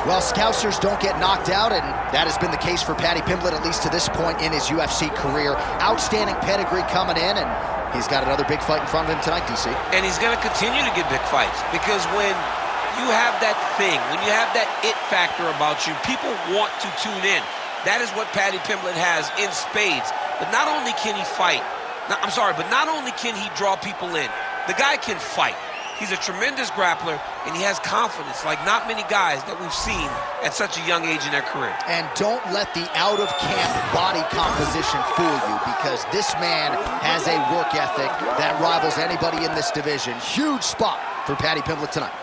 Well, Scousers don't get knocked out, and that has been the case for Paddy Pimblett, at least to this point in his UFC career. Outstanding pedigree coming in, and he's got another big fight in front of him tonight, DC. And he's going to continue to get big fights, because when you have that thing, when you have that it factor about you, people want to tune in. That is what Paddy Pimblett has in spades. But not only can he fight, but not only can he draw people in, the guy can fight. He's a tremendous grappler, and he has confidence like not many guys that we've seen at such a young age in their career. And don't let the out-of-camp body composition fool you, because this man has a work ethic that rivals anybody in this division. Huge spot for Paddy Pimblett tonight.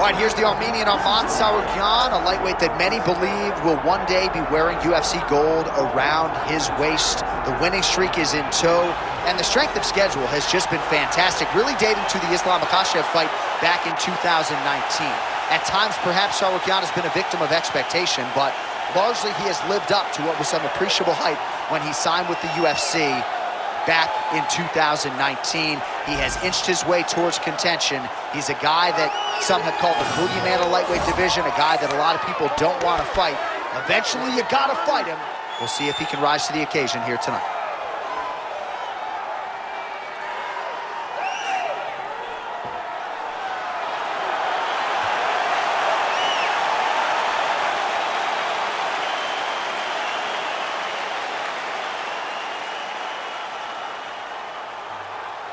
All right, here's the Armenian Arman Tsarukyan, a lightweight that many believe will one day be wearing UFC gold around his waist. The winning streak is in tow, and the strength of schedule has just been fantastic, really dating to the Islam Makhachev fight back in 2019. At times, perhaps Tsarukyan has been a victim of expectation, but largely he has lived up to what was some appreciable hype when he signed with the UFC back in 2019. He has inched his way towards contention. He's a guy that some have called the boogeyman of lightweight division, a guy that a lot of people don't want to fight. Eventually, you gotta fight him. We'll see if he can rise to the occasion here tonight.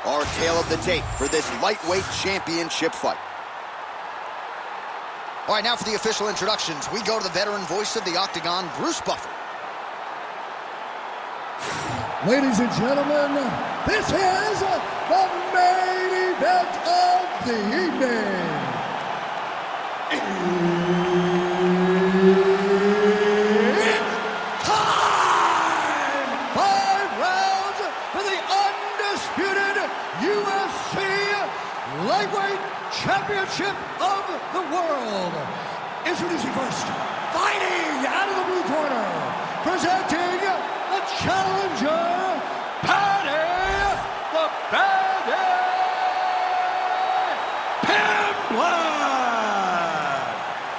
Our tale of the tape for this lightweight championship fight. All right, now for the official introductions, we go to the veteran voice of the Octagon, Bruce Buffer. Ladies and gentlemen, this is the main event of the evening. It's time! 5 rounds for the undisputed UFC Lightweight Championship of the World. Introducing first, fighting out of the blue corner, presenting the challenger, Paddy the Paddy Pimblett.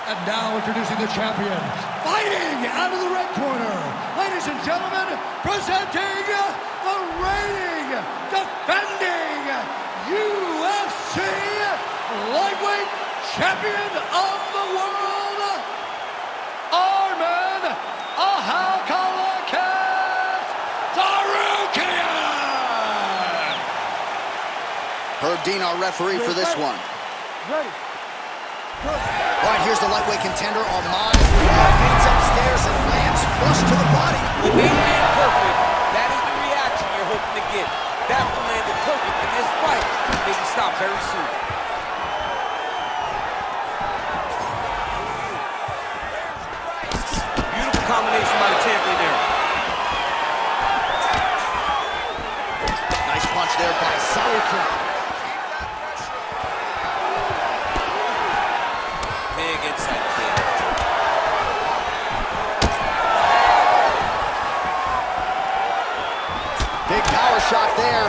And now introducing the champion, fighting out of the red corner, ladies and gentlemen, presenting the reigning, defending UFC Lightweight Champion of the World, Arman Tsarukyan. Herb Dean, our referee for this one. Ready. All right, here's the lightweight contender, Arman. Fades upstairs and lands flush to the body. When they land perfect, that is the reaction you're hoping to get. That one landed perfect in this fight. They can stop very soon. Beautiful combination by the champion there. Nice punch there by Tsarukyan. Big inside kick. Big power shot there.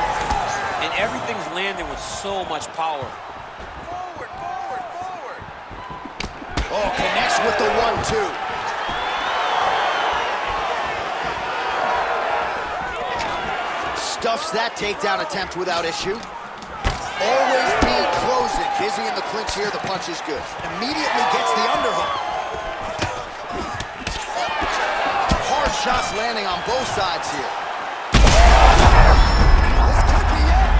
And everything's landing with so much power. Forward, forward, forward. Oh, connects with the 1-2. Stuffs that takedown attempt without issue. Always be closing. Busy in the clinch here, the punch is good. Immediately gets the underhook. Hard shots landing on both sides here. This could be it.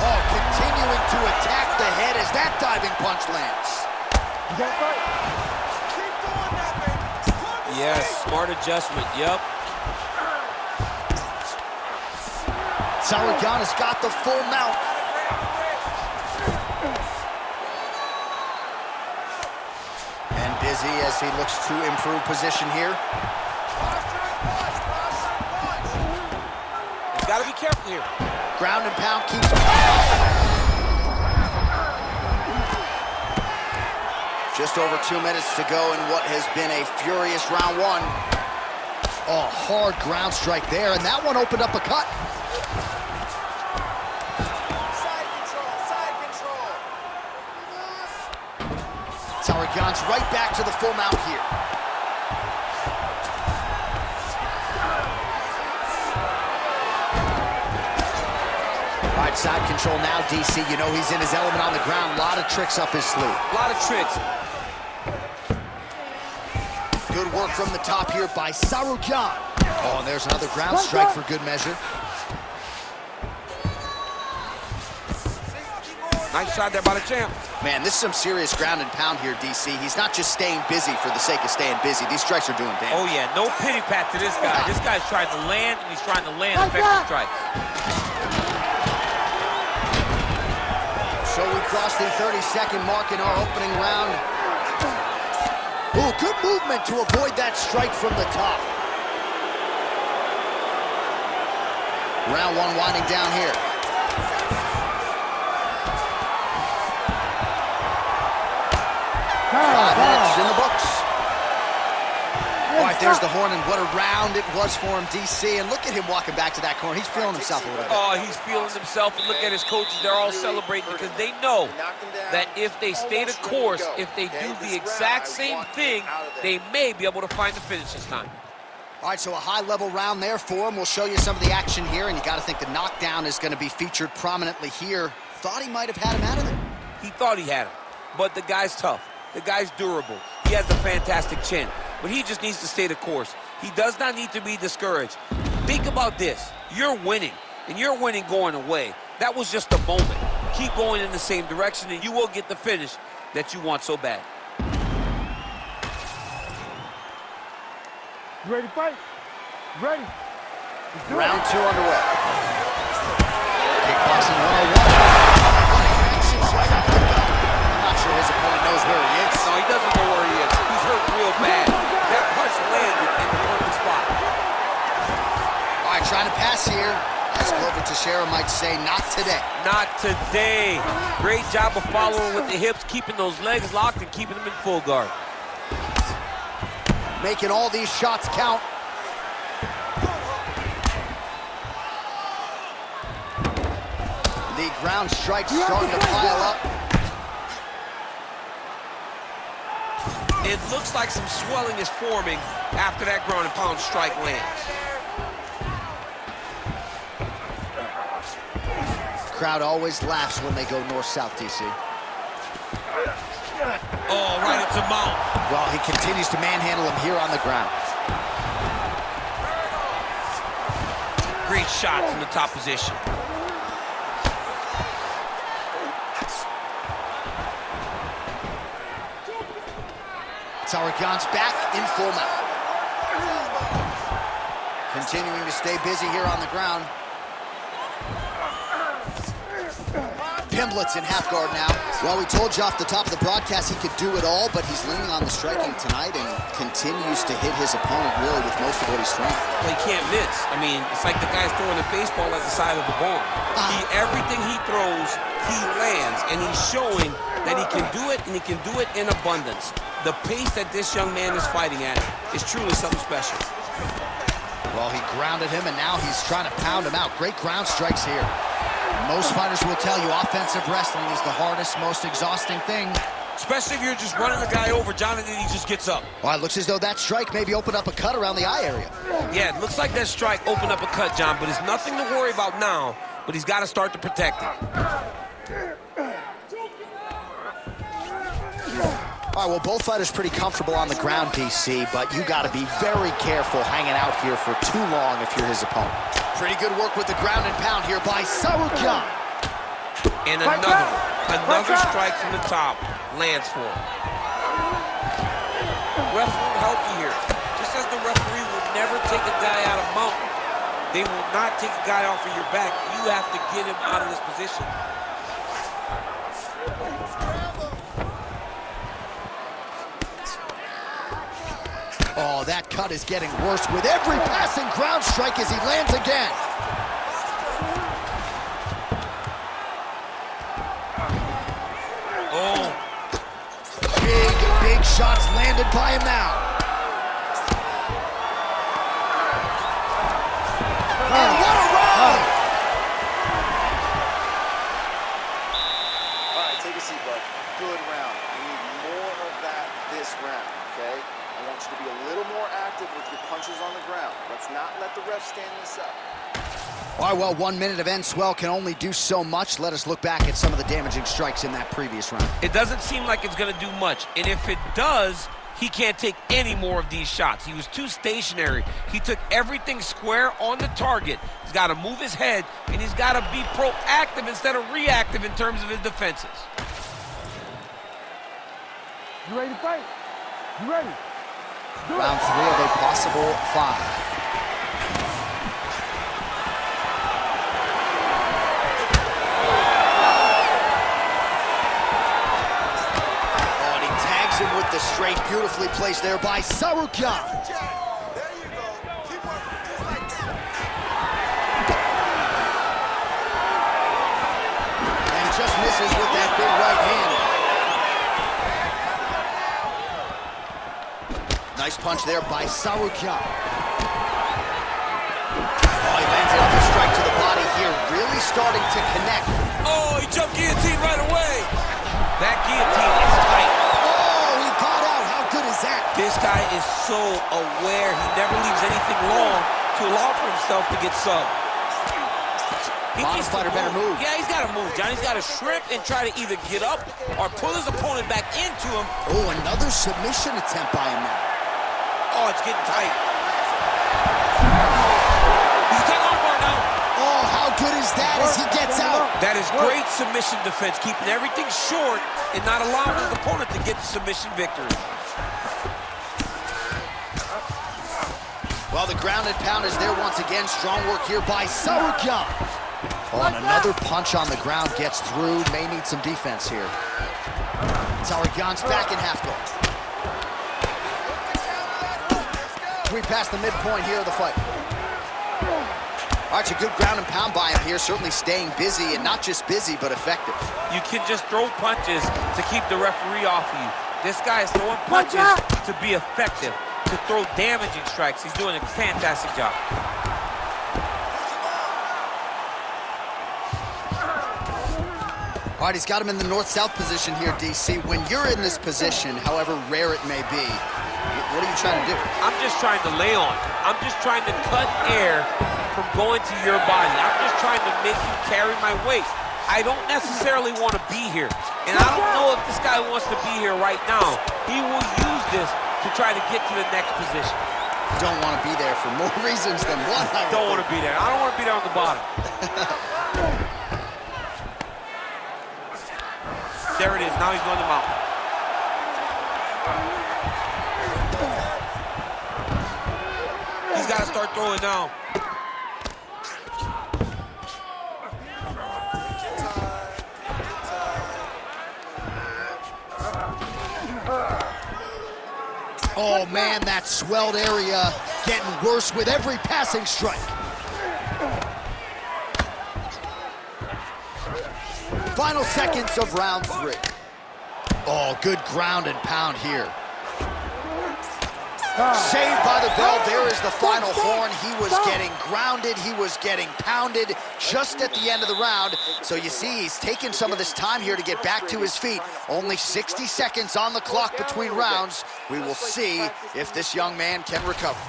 Oh, continuing to attack the head as that diving punch lands. Keep doing that, baby. Yes, smart adjustment, yep. Tsarukyan has got the full mount. is he as he looks to improve position here? He's got to be careful here. Ground and pound keeps... Just over 2 minutes to go in what has been a furious round one. Oh, hard ground strike there, and that one opened up a cut. Side control, side control. Tsarukyan's right back to the full mount here. All right, side control now, DC. You know he's in his element on the ground. A lot of tricks up his sleeve. A lot of tricks. Good work from the top here by Tsarukyan. Oh, and there's another ground strike for good measure. Nice shot there by the champ. Man, this is some serious ground and pound here, DC. He's not just staying busy for the sake of staying busy. These strikes are doing damage. Oh, yeah, no pity pat to this guy. This guy's trying to land, and he's trying to land effective strikes. So we crossed the 30-second mark in our opening round. Ooh, good movement to avoid that strike from the top. Round one winding down here. 5 minutes in the books. All right, there's the horn, and what a round it was for him, DC. And look at him walking back to that corner. He's feeling himself a little bit. Oh, he's feeling himself, and look at his coaches. They're all celebrating because they know that if they stay the course, if they do the exact same thing, they may be able to find the finish this time. All right, so a high-level round there for him. We'll show you some of the action here, and you got to think the knockdown is going to be featured prominently here. Thought he might have had him out of there. He thought he had him, but the guy's tough. The guy's durable. He has a fantastic chin, but he just needs to stay the course. He does not need to be discouraged. Think about this. You're winning, and you're winning going away. That was just a moment. Keep going in the same direction, and you will get the finish that you want so bad. You ready to fight? Ready. Round two underway. Kickboxing 101. I'm not sure his opponent knows where he is. No, he doesn't know where he is. He's hurt real bad. That punch landed in the perfect spot. All right, trying to pass here. As Glover Teixeira might say, not today. Not today. Great job of following with the hips, keeping those legs locked and keeping them in full guard. Making all these shots count. The ground strikes starting to pile up. It looks like some swelling is forming after that ground and pound strike lands. Crowd always laughs when they go north-south, DC. Oh, right into mount. Well, he continues to manhandle him here on the ground. Great shot from the top position. Tsarukyan's back in full mount. Continuing to stay busy here on the ground. Pimblett's in half guard now. Well, we told you off the top of the broadcast he could do it all, but he's leaning on the striking tonight and continues to hit his opponent really with most of what he's throwing. Well, he can't miss. I mean, it's like the guy's throwing a baseball at the side of the barn. Everything he throws, he lands, and he's showing that he can do it, and he can do it in abundance. The pace that this young man is fighting at is truly something special. Well, he grounded him, and now he's trying to pound him out. Great ground strikes here. Most fighters will tell you offensive wrestling is the hardest, most exhausting thing. Especially if you're just running the guy over, Jonathan, he just gets up. Well, it looks as though that strike maybe opened up a cut around the eye area. Yeah, it looks like that strike opened up a cut, John, but it's nothing to worry about now, but he's got to start to protect it. All right, well, both fighters pretty comfortable on the ground, DC, but you got to be very careful hanging out here for too long if you're his opponent. Pretty good work with the ground and pound here by Tsarukyan. And another strike from the top lands for him. Ref will help you here. Just as the referee will never take a guy out of mount, they will not take a guy off of your back. You have to get him out of this position. Oh, that cut is getting worse with every passing ground strike as he lands again. Oh. Big shots landed by him now. And what a round! All right, take a seat, bud. Good round. I need more of that this round, okay? I want you to be a little more active with your punches on the ground. Let's not let the ref stand this up. All right, well, 1 minute of end swell can only do so much. Let us look back at some of the damaging strikes in that previous round. It doesn't seem like it's going to do much. And if it does, he can't take any more of these shots. He was too stationary. He took everything square on the target. He's got to move his head, and he's got to be proactive instead of reactive in terms of his defenses. You ready to fight? You ready? Do Round it. 3 of a possible 5. With the straight, beautifully placed there by Tsarukyan. There you go. Keep working, just like that. And just misses with that big right hand. Nice punch there by Tsarukyan. Oh, he lands another strike to the body here, really starting to connect. Oh, he jumped guillotine right away. That guillotine is tight. This guy is so aware. He never leaves anything long to allow for himself to get subbed. Bottom fighter better move. Yeah, he's got to move, Johnny. He's got to shrimp and try to either get up or pull his opponent back into him. Oh, another submission attempt by him now. Oh, it's getting tight. He's taking on bar now. Oh, how good is that as he gets out? That is great submission defense, keeping everything short and not allowing his opponent to get the submission victory. Well, the ground and pound is there once again. Strong work here by Tsarukyan. Oh, and another punch on the ground gets through. May need some defense here. Tsarukyan's back in half guard. We passed the midpoint here of the fight. All right, it's a good ground and pound by him here. Certainly staying busy, and not just busy, but effective. You can just throw punches to keep the referee off of you. This guy is throwing punches to be effective, to throw damaging strikes. He's doing a fantastic job. All right, he's got him in the north-south position here, DC. When you're in this position, however rare it may be, what are you trying to do? I'm just trying to lay on. I'm just trying to cut air from going to your body. I'm just trying to make you carry my weight. I don't necessarily want to be here. And I don't know if this guy wants to be here right now. He will use this to try to get to the next position. Don't want to be there for more reasons than one. I don't want to be there. I don't want to be there on the bottom. There it is. Now he's going to mount. He's got to start throwing now. Oh, man, that swelled area getting worse with every passing strike. Final seconds of round 3. Oh, good ground and pound here. Saved by the bell. There is the final horn. He was getting grounded. He was getting pounded just at the end of the round. So you see, he's taking some of this time here to get back to his feet. Only 60 seconds on the clock between rounds. We will see if this young man can recover.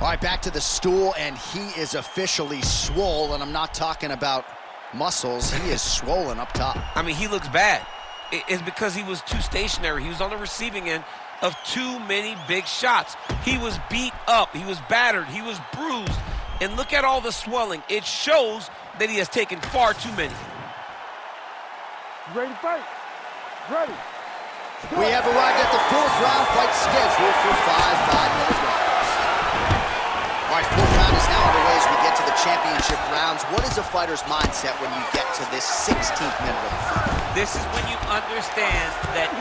All right, back to the stool, and he is officially swole, and I'm not talking about muscles. He is swollen up top. I mean, he looks bad. It's because he was too stationary. He was on the receiving end of too many big shots. He was beat up, he was battered, he was bruised, and look at all the swelling. It shows that he has taken far too many. You ready to fight? Ready. We have arrived at the 4th round fight scheduled for 5 5-minute rounds. All right, 4th round is now underway as we get to the championship rounds. What is a fighter's mindset when you get to this 16th minute of the fight? This is when you understand that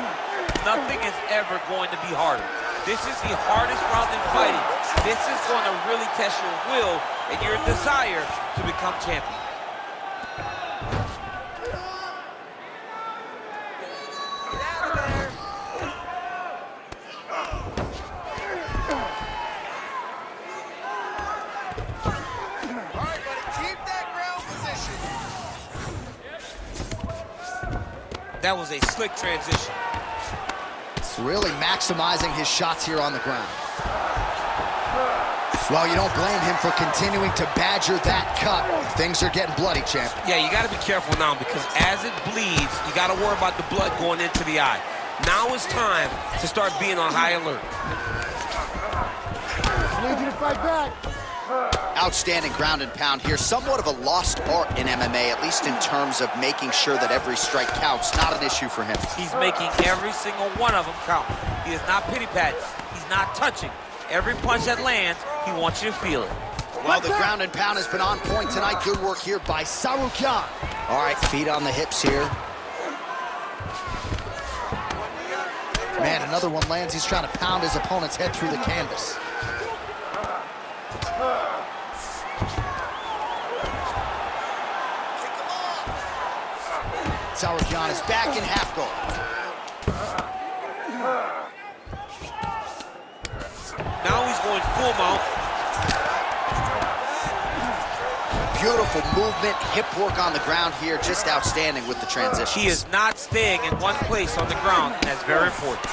nothing is ever going to be harder. This is the hardest round in fighting. This is going to really test your will and your desire to become champion. That was a slick transition. Really maximizing his shots here on the ground. Well, you don't blame him for continuing to badger that cut. Things are getting bloody, champ. Yeah, you got to be careful now because as it bleeds, you got to worry about the blood going into the eye. Now it's time to start being on high alert. I need you to fight back. Outstanding ground and pound here. Somewhat of a lost art in MMA, at least in terms of making sure that every strike counts. Not an issue for him. He's making every single one of them count. He is not pity-patting. He's not touching. Every punch that lands, he wants you to feel it. Well, the ground and pound has been on point tonight. Good work here by Tsarukyan. All right, feet on the hips here. Man, another one lands. He's trying to pound his opponent's head through the canvas. Tsarukyan is back in half guard. Now he's going full mount. Beautiful movement, hip work on the ground here, just outstanding with the transition. He is not staying in one place on the ground, and that's very important.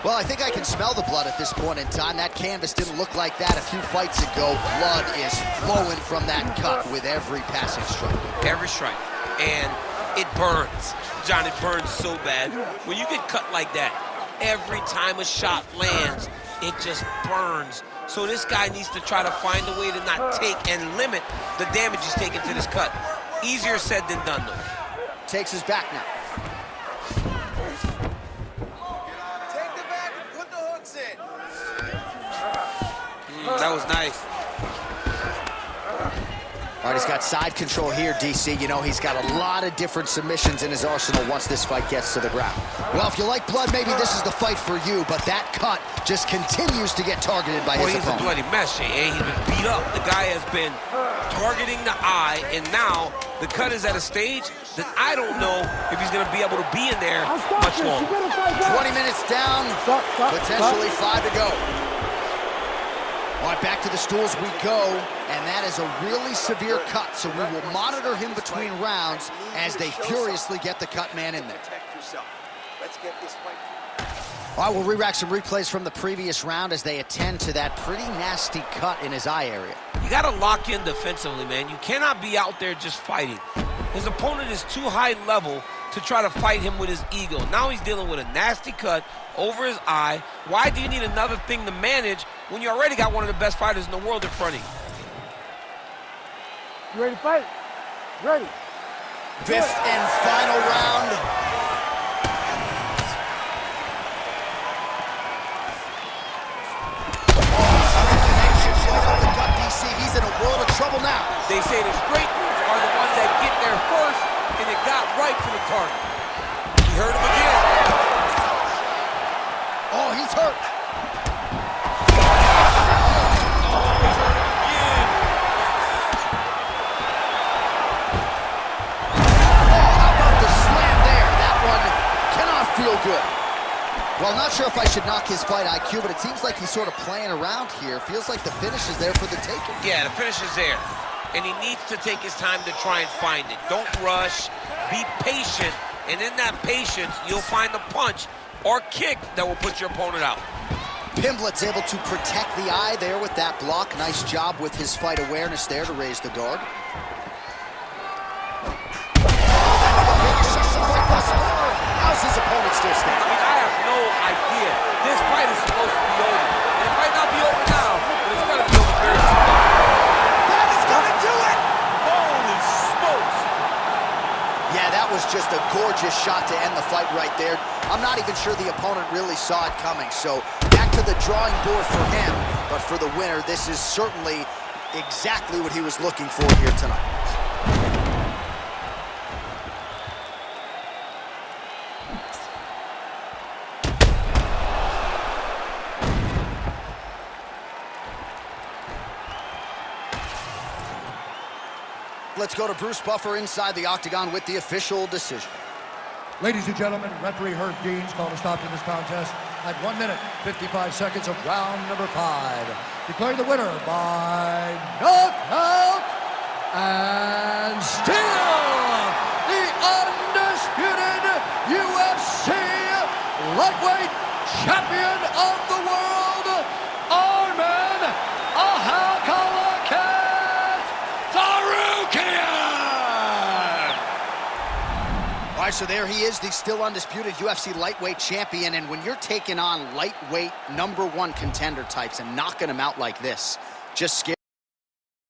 Well, I think I can smell the blood at this point in time. That canvas didn't look like that a few fights ago. Blood is flowing from that cut with every passing strike. Every strike. And it burns. John, it burns so bad. When you get cut like that, every time a shot lands, it just burns. So this guy needs to try to find a way to not take and limit the damage he's taking to this cut. Easier said than done, though. Takes his back now. Take the back and put the hooks in. That was nice. All right, he's got side control here, DC. You know, he's got a lot of different submissions in his arsenal once this fight gets to the ground. Well, if you like blood, maybe this is the fight for you, but that cut just continues to get targeted by his opponent. He's a bloody mess, Jay. He's been beat up. The guy has been targeting the eye, and now the cut is at a stage that I don't know if he's going to be able to be in there much longer. 20 minutes down, potentially 5 to go. All right, back to the stools we go, and that is a really severe cut, so we will monitor him between rounds as they furiously get the cut man in there. Let's get this fight. All right, we'll re-rack some replays from the previous round as they attend to that pretty nasty cut in his eye area. You got to lock in defensively, man. You cannot be out there just fighting. His opponent is too high level to try to fight him with his ego. Now he's dealing with a nasty cut over his eye. Why do you need another thing to manage when you already got one of the best fighters in the world in front of you? You ready to fight? Ready. Fifth and final round. He's in a world of trouble now. They say the straight are the ones that get there first, and it got right to the target. He hurt him again. Oh, he's hurt. Feel good. Well, not sure if I should knock his fight IQ, but it seems like he's sort of playing around here. Feels like the finish is there for the taking. Yeah, the finish is there. And he needs to take his time to try and find it. Don't rush. Be patient. And in that patience, you'll find the punch or kick that will put your opponent out. Pimblett's able to protect the eye there with that block. Nice job with his fight awareness there to raise the guard. How's his opponent still standing? I mean, I have no idea. This fight is supposed to be over. And it might not be over now, but it's going to be over very soon. That is going to do it! Holy smokes! Yeah, that was just a gorgeous shot to end the fight right there. I'm not even sure the opponent really saw it coming. So back to the drawing board for him. But for the winner, this is certainly exactly what he was looking for here tonight. let's go to Bruce Buffer inside the octagon with the official decision. Ladies and gentlemen, referee Herb Deans called a stop to this contest at 1 minute, 55 seconds of round number 5. Declaring the winner by knockout and still the undisputed UFC lightweight champion of the world, Arman Tsarukyan! All right, so there he is, the still undisputed UFC lightweight champion. And when you're taking on lightweight #1 contender types and knocking them out like this, just scary.